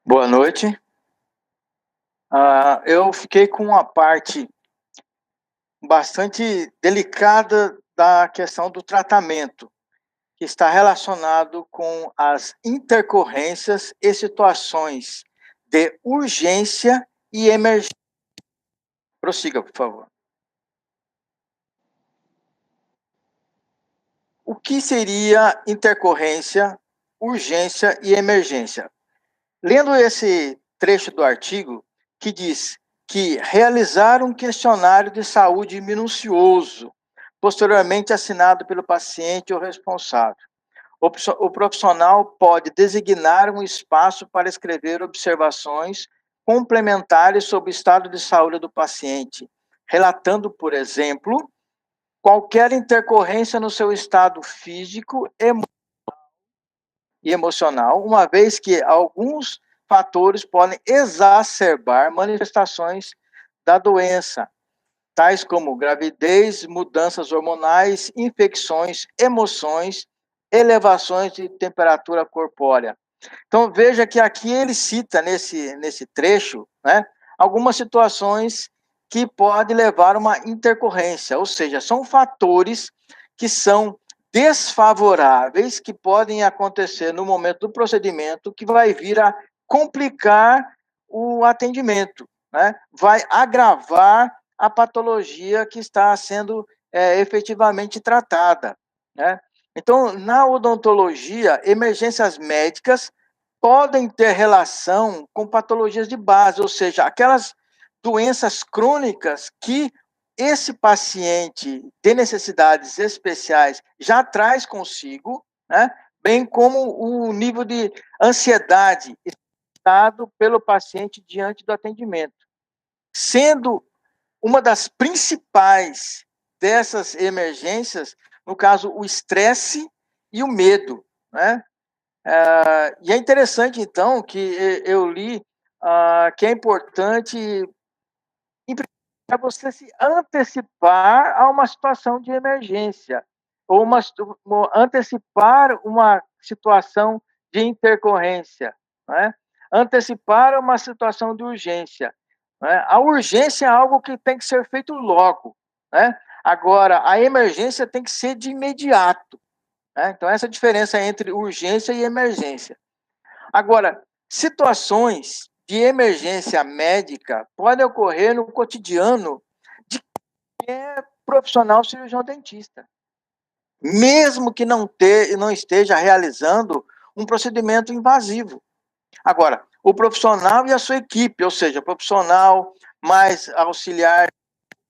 Boa noite. Eu fiquei com uma parte bastante delicada da questão do tratamento, que está relacionado com as intercorrências e situações de urgência e emergência. Prossiga, por favor. O que seria intercorrência, urgência e emergência? Lendo esse trecho do artigo, que diz que realizar um questionário de saúde minucioso, posteriormente assinado pelo paciente ou responsável. O profissional pode designar um espaço para escrever observações complementares sobre o estado de saúde do paciente, relatando, por exemplo, qualquer intercorrência no seu estado físico e emocional, uma vez que alguns fatores podem exacerbar manifestações da doença, tais como gravidez, mudanças hormonais, infecções, emoções, elevações de temperatura corpórea. Então veja que aqui ele cita nesse trecho, né, algumas situações que podem levar a uma intercorrência, ou seja, são fatores que são desfavoráveis que podem acontecer no momento do procedimento que vai vir a complicar o atendimento, né? Vai agravar a patologia que está sendo efetivamente tratada, né? Então, na odontologia, emergências médicas podem ter relação com patologias de base, ou seja, aquelas doenças crônicas que esse paciente de necessidades especiais já traz consigo, né? Bem como o nível de ansiedade estado pelo paciente diante do atendimento. Sendo uma das principais dessas emergências, no caso, o estresse e o medo, né? E é interessante, então, que eu li que é importante para você se antecipar a uma situação de emergência, ou antecipar uma situação de intercorrência, né? Antecipar uma situação de urgência. Né? A urgência é algo que tem que ser feito logo. Né? Agora, a emergência tem que ser de imediato. Né? Então, essa é a diferença entre urgência e emergência. Agora, situações de emergência médica podem ocorrer no cotidiano de qualquer profissional cirurgião dentista, mesmo que não esteja realizando um procedimento invasivo. Agora, o profissional e a sua equipe, ou seja, o profissional mais auxiliar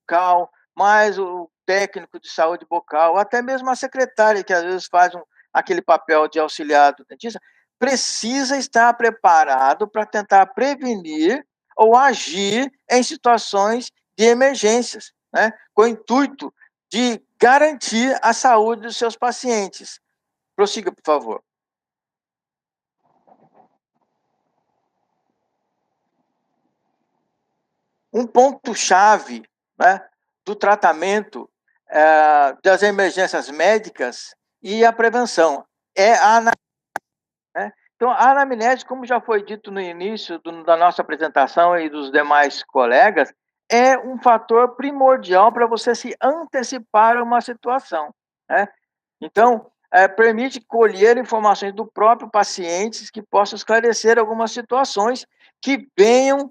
bucal, mais o técnico de saúde bucal, até mesmo a secretária, que às vezes faz aquele papel de auxiliar do dentista, precisa estar preparado para tentar prevenir ou agir em situações de emergências, né? Com o intuito de garantir a saúde dos seus pacientes. Prossiga, por favor. Um ponto-chave, né, do tratamento das emergências médicas e a prevenção é a anamnese. Né? Então, a anamnese, como já foi dito no início da nossa apresentação e dos demais colegas, é um fator primordial para você se antecipar a uma situação. Né? Então, permite colher informações do próprio paciente que possam esclarecer algumas situações que venham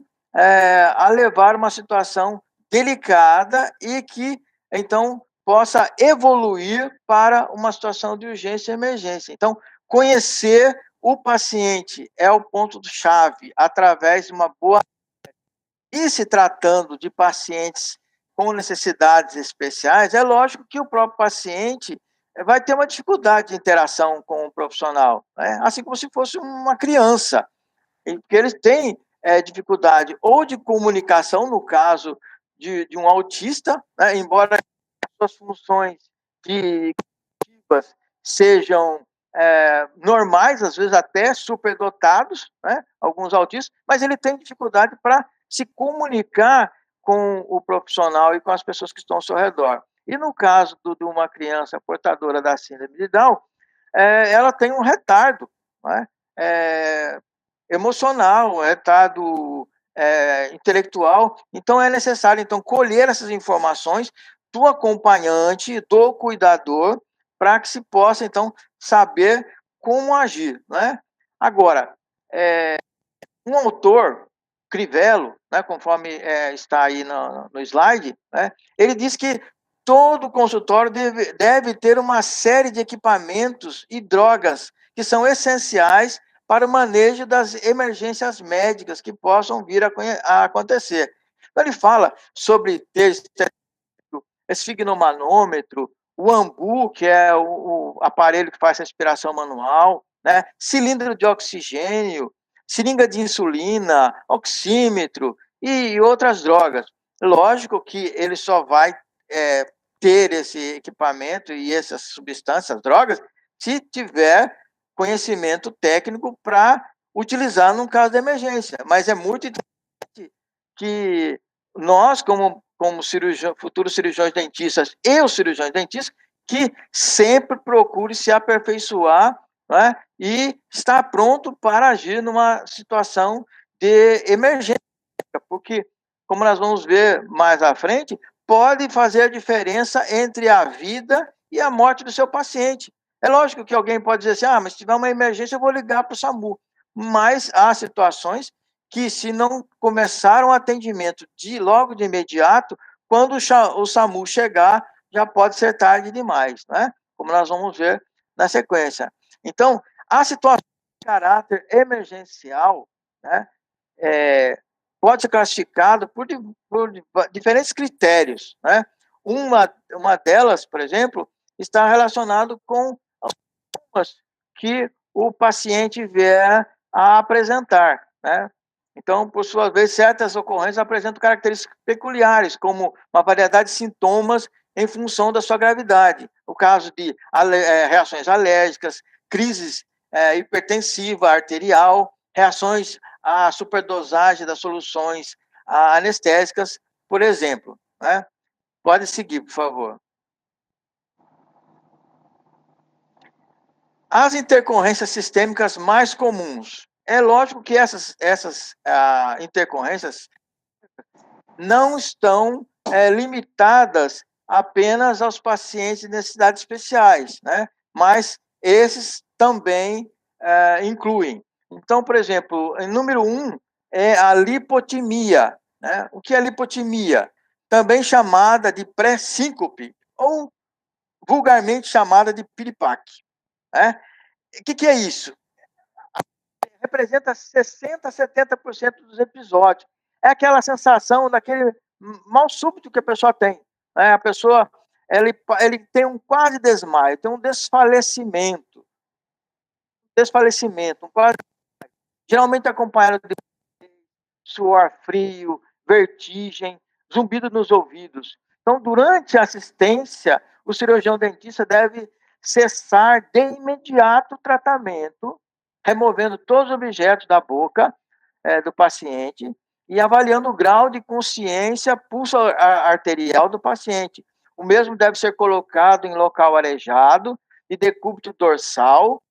a levar uma situação delicada e que, então, possa evoluir para uma situação de urgência e emergência. Então, conhecer o paciente é o ponto-chave, através de uma boa. E se tratando de pacientes com necessidades especiais, é lógico que o próprio paciente vai ter uma dificuldade de interação com o profissional, né? Assim como se fosse uma criança, porque eles têm dificuldade ou de comunicação, no caso de um autista, né? Embora suas funções de sejam normais, às vezes até superdotados, né? Alguns autistas, mas ele tem dificuldade para se comunicar com o profissional e com as pessoas que estão ao seu redor. E no caso de uma criança portadora da síndrome de Down, ela tem um retardo, né? emocional, é estado intelectual. Então, é necessário, então, colher essas informações do acompanhante, do cuidador, para que se possa, então, saber como agir, né? Agora, um autor, Crivello, né, conforme está aí no slide, né, ele diz que todo consultório deve ter uma série de equipamentos e drogas que são essenciais para o manejo das emergências médicas que possam vir a acontecer. Então, ele fala sobre ter esfigmomanômetro, o AMBU, que é o aparelho que faz respiração manual, né? Cilindro de oxigênio, seringa de insulina, oxímetro e outras drogas. Lógico que ele só vai ter esse equipamento e essas substâncias, drogas, se tiver conhecimento técnico para utilizar num caso de emergência. Mas é muito interessante que nós, como futuros cirurgiões dentistas e os cirurgiões dentistas, que sempre procure se aperfeiçoar, né, e estar pronto para agir numa situação de emergência, porque, como nós vamos ver mais à frente, pode fazer a diferença entre a vida e a morte do seu paciente. É lógico que alguém pode dizer assim, mas se tiver uma emergência eu vou ligar para o SAMU, mas há situações que, se não começar um atendimento logo de imediato, quando o SAMU chegar, já pode ser tarde demais, né? Como nós vamos ver na sequência. Então, a situação de caráter emergencial, né, pode ser classificado por diferentes critérios, né? Uma delas, por exemplo, está relacionado com as que o paciente vier a apresentar, né? Então, por sua vez, certas ocorrências apresentam características peculiares, como uma variedade de sintomas em função da sua gravidade. O caso de reações alérgicas, crises hipertensiva arterial, reações à superdosagem das soluções anestésicas, por exemplo, né? Pode seguir, por favor. As intercorrências sistêmicas mais comuns. É lógico que essas intercorrências não estão limitadas apenas aos pacientes de necessidades especiais, né? Mas esses também incluem. Então, por exemplo, em número 1 é a lipotimia, né? O que é lipotimia? Também chamada de pré-síncope, ou vulgarmente chamada de piripaque, né? O que é isso? Representa 60% a 70% dos episódios. É aquela sensação daquele mal súbito que a pessoa tem, né? A pessoa ele tem um quase desmaio, tem um desfalecimento, um quase, geralmente acompanhado de suor frio, vertigem, zumbido nos ouvidos. Então, durante a assistência, o cirurgião dentista deve cessar de imediato o tratamento, removendo todos os objetos da boca do paciente e avaliando o grau de consciência pulso arterial do paciente. O mesmo deve ser colocado em local arejado, de decúbito dorsal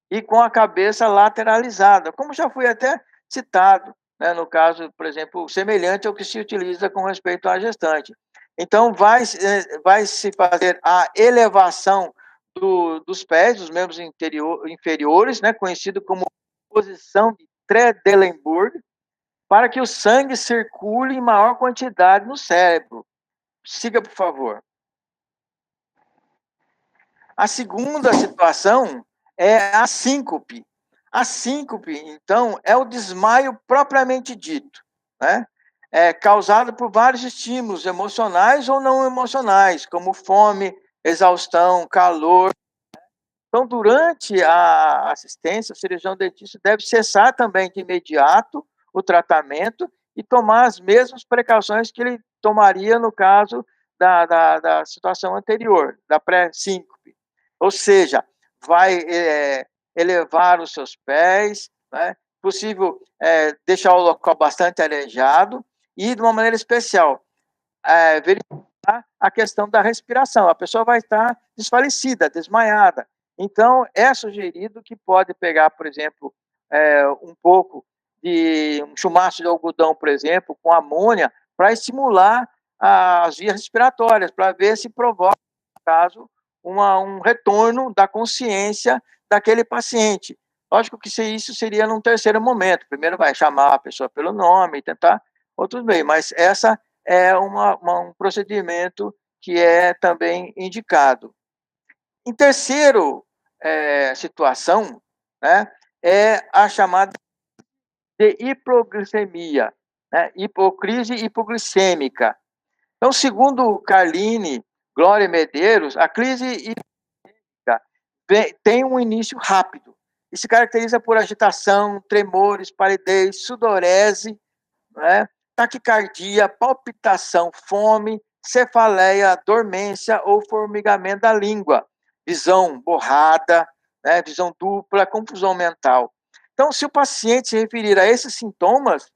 e com a cabeça lateralizada, como já foi até citado, né, no caso, por exemplo, semelhante ao que se utiliza com respeito à gestante. Então, vai se fazer a elevação dos pés, dos membros inferiores, né, conhecido como posição de Trendelenburg, para que o sangue circule em maior quantidade no cérebro. Siga, por favor. A segunda situação é a síncope. A síncope, então, é o desmaio propriamente dito, né? É causado por vários estímulos emocionais ou não emocionais, como fome, exaustão, calor. Então, durante a assistência, o cirurgião dentista deve cessar também de imediato o tratamento e tomar as mesmas precauções que ele tomaria no caso da situação anterior, da pré-síncope. Ou seja, vai elevar os seus pés, né? Possível deixar o local bastante arejado e, de uma maneira especial, verificar a questão da respiração. A pessoa vai estar desfalecida, desmaiada. Então, é sugerido que pode pegar, por exemplo, um pouco de um chumaço de algodão, por exemplo, com amônia, para estimular as vias respiratórias, para ver se provoca, no caso, um retorno da consciência daquele paciente. Lógico que isso seria num terceiro momento. Primeiro vai chamar a pessoa pelo nome e tentar outros meios, mas essa é um procedimento que é também indicado. Em terceiro situação, né, é a chamada de hipoglicemia, né, hipocrise hipoglicêmica. Então, segundo Carline, Glória e Medeiros, a crise hipoglicêmica tem um início rápido e se caracteriza por agitação, tremores, palidez, sudorese, né, taquicardia, palpitação, fome, cefaleia, dormência ou formigamento da língua, visão borrada, né, visão dupla, confusão mental. Então, se o paciente se referir a esses sintomas,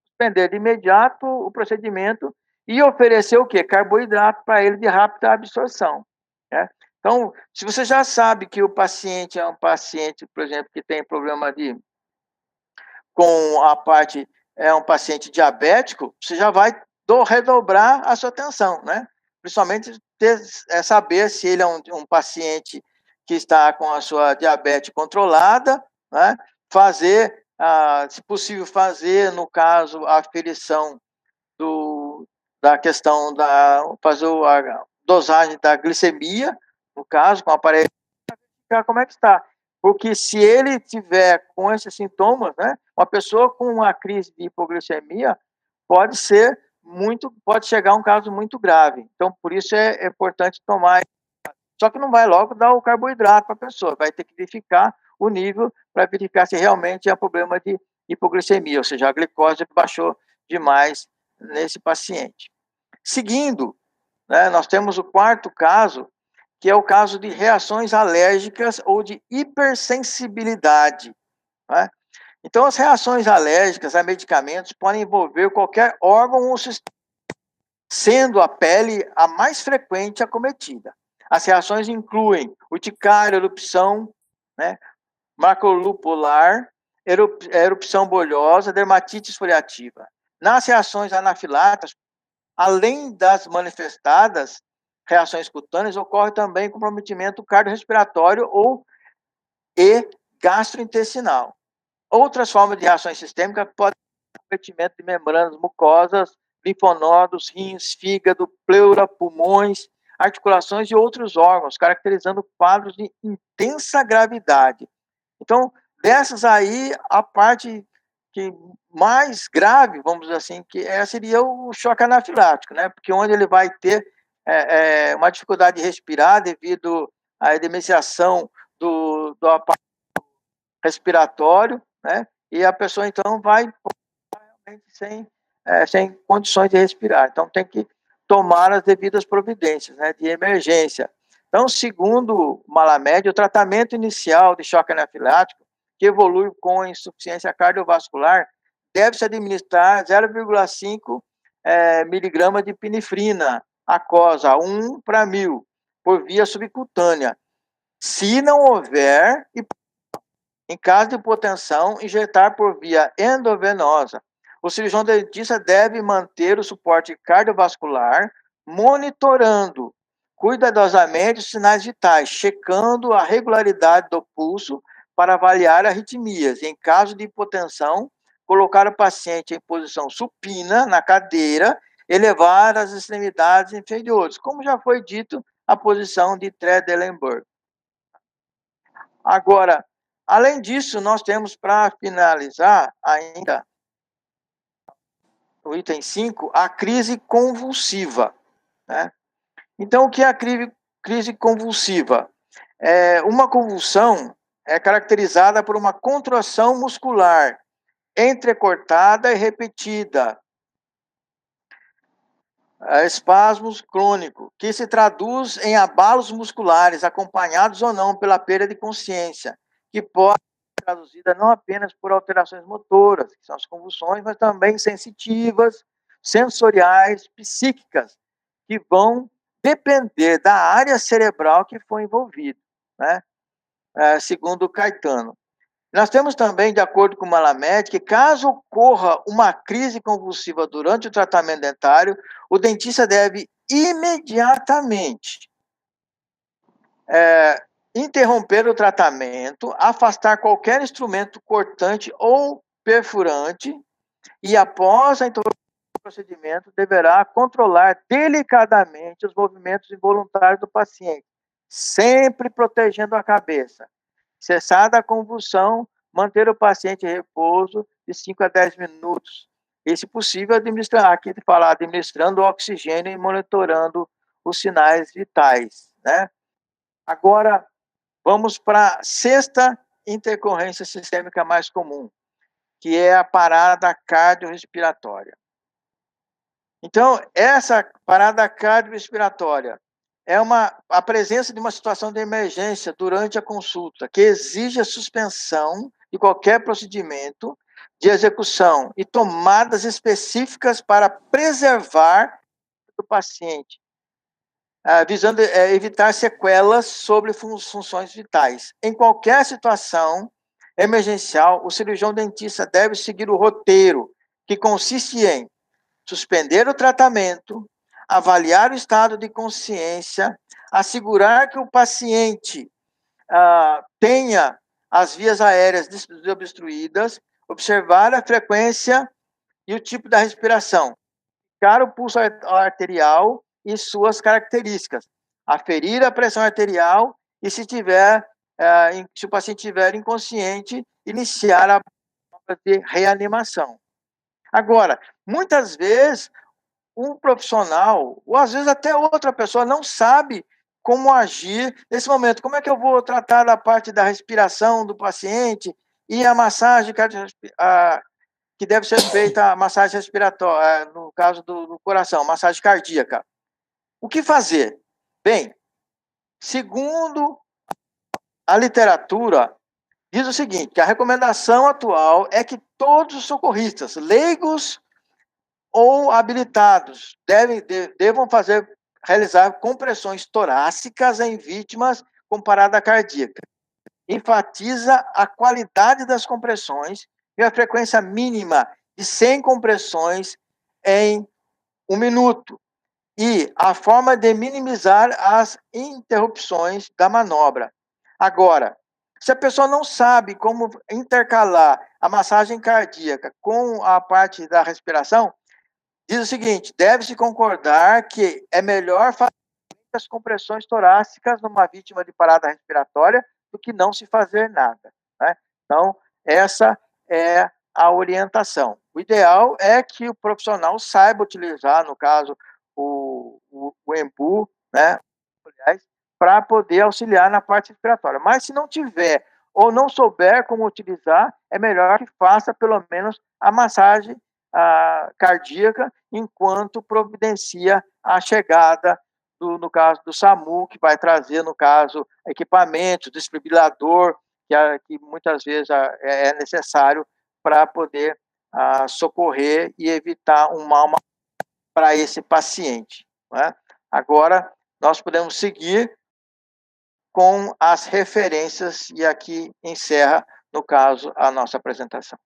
suspender de imediato o procedimento e oferecer o quê? Carboidrato para ele de rápida absorção, né? Então, se você já sabe que o paciente é um paciente, por exemplo, que tem problema com a parte, é um paciente diabético, você já vai redobrar a sua atenção, né? Principalmente saber se ele é um paciente que está com a sua diabetes controlada, né? Fazer, se possível, fazer, no caso, a aferição da questão fazer a dosagem da glicemia, no caso, com o aparelho, como é que está. Porque se ele tiver com esses sintomas, né, uma pessoa com uma crise de hipoglicemia pode chegar a um caso muito grave. Então, por isso é importante tomar. Só que não vai logo dar o carboidrato para a pessoa, vai ter que verificar o nível para verificar se realmente é um problema de hipoglicemia, ou seja, a glicose baixou demais nesse paciente. Seguindo, né, nós temos o quarto caso, que é o caso de reações alérgicas ou de hipersensibilidade, né? Então, as reações alérgicas a medicamentos podem envolver qualquer órgão ou sistema, sendo a pele a mais frequente acometida. As reações incluem urticária, erupção, né, macrolupular, erupção bolhosa, dermatite esfoliativa. Nas reações anafiláticas, além das manifestadas reações cutâneas, ocorre também comprometimento cardiorrespiratório e gastrointestinal. Outras formas de reações sistêmicas podem ser comprometimento de membranas mucosas, linfonodos, rins, fígado, pleura, pulmões, articulações e outros órgãos, caracterizando quadros de intensa gravidade. Então, dessas aí, a parte que mais grave, vamos dizer assim, seria o choque anafilático, né? Porque onde ele vai ter uma dificuldade de respirar devido à edemeciação do aparelho respiratório, né? E a pessoa, então, vai sem condições de respirar. Então, tem que tomar as devidas providências, né, de emergência. Então, segundo Malamed, o tratamento inicial de choque anafilático, que evolui com insuficiência cardiovascular, deve-se administrar 0,5 miligrama de pinefrina aquosa, 1 para 1.000, por via subcutânea. Se não houver, em caso de hipotensão, injetar por via endovenosa. O cirurgião dentista deve manter o suporte cardiovascular, monitorando cuidadosamente os sinais vitais, checando a regularidade do pulso para avaliar arritmias. Em caso de hipotensão, colocar o paciente em posição supina na cadeira, elevar as extremidades inferiores, como já foi dito, a posição de Trendelenburg. Agora, além disso, nós temos, para finalizar ainda, o item 5, a crise convulsiva, né? Então, o que é a crise convulsiva? Uma convulsão é caracterizada por uma contração muscular entrecortada e repetida, espasmos crônico, que se traduz em abalos musculares, acompanhados ou não pela perda de consciência, que pode ser traduzida não apenas por alterações motoras, que são as convulsões, mas também sensitivas, sensoriais, psíquicas, que vão depender da área cerebral que foi envolvida, né? Segundo Caetano. Nós temos também, de acordo com o Malamed, que caso ocorra uma crise convulsiva durante o tratamento dentário, o dentista deve imediatamente interromper o tratamento, afastar qualquer instrumento cortante ou perfurante e, após a interrupção do procedimento, deverá controlar delicadamente os movimentos involuntários do paciente, sempre protegendo a cabeça. Cessada a convulsão, manter o paciente em repouso de 5 a 10 minutos. E, se possível, administrando oxigênio e monitorando os sinais vitais, né? Agora, vamos para a sexta intercorrência sistêmica mais comum, que é a parada cardiorrespiratória. Então, essa parada cardiorrespiratória é a presença de uma situação de emergência durante a consulta, que exige a suspensão de qualquer procedimento de execução e tomadas específicas para preservar o paciente, visando evitar sequelas sobre funções vitais. Em qualquer situação emergencial, o cirurgião dentista deve seguir o roteiro, que consiste em suspender o tratamento, avaliar o estado de consciência, assegurar que o paciente tenha as vias aéreas desobstruídas, observar a frequência e o tipo da respiração, verificar o pulso arterial e suas características, aferir a pressão arterial e, se o paciente estiver inconsciente, iniciar a prova de reanimação. Agora, muitas vezes, um profissional, ou às vezes até outra pessoa, não sabe como agir nesse momento. Como é que eu vou tratar da parte da respiração do paciente e a massagem que deve ser feita, a massagem respiratória, no caso do coração, massagem cardíaca. O que fazer? Bem, segundo a literatura, diz o seguinte, que a recomendação atual é que todos os socorristas, leigos ou habilitados, devam realizar compressões torácicas em vítimas com parada cardíaca. Enfatiza a qualidade das compressões e a frequência mínima de 100 compressões em 1 minuto. E a forma de minimizar as interrupções da manobra. Agora, se a pessoa não sabe como intercalar a massagem cardíaca com a parte da respiração, diz o seguinte, deve-se concordar que é melhor fazer as compressões torácicas numa vítima de parada respiratória do que não se fazer nada, né? Então, essa é a orientação. O ideal é que o profissional saiba utilizar, no caso, o EMBU, né, para poder auxiliar na parte respiratória. Mas, se não tiver ou não souber como utilizar, é melhor que faça pelo menos a massagem cardíaca enquanto providencia a chegada no caso do SAMU, que vai trazer, no caso, equipamento, desfibrilador, que muitas vezes é necessário para poder socorrer e evitar um mal para esse paciente, né? Agora, nós podemos seguir com as referências, e aqui encerra, no caso, a nossa apresentação.